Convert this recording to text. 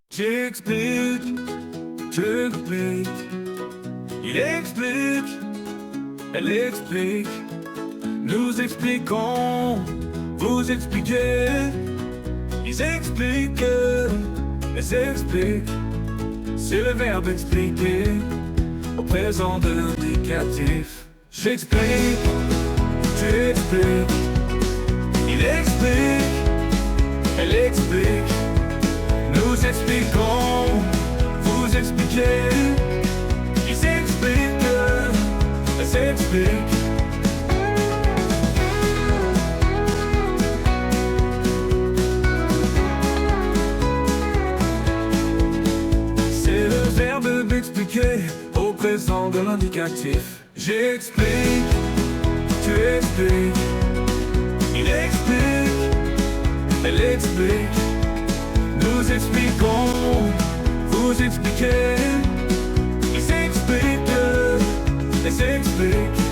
J'explique, je complique. Il explique, elle explique. Nous expliquons, vous expliquez. Ils expliquent, elles expliquent. C'est le verbe expliquer au présent de l'indicatif. J'explique, tu expliques. Il explique, elle explique. Nous expliquons, vous expliquez. Ils expliquent, elles expliquent. C'est le verbe d'expliquer au présent de l'indicatif. J'explique, tu expliques. Il explique, elle explique. Nous expliquons, vous expliquez. Ils expliquent, elles expliquent.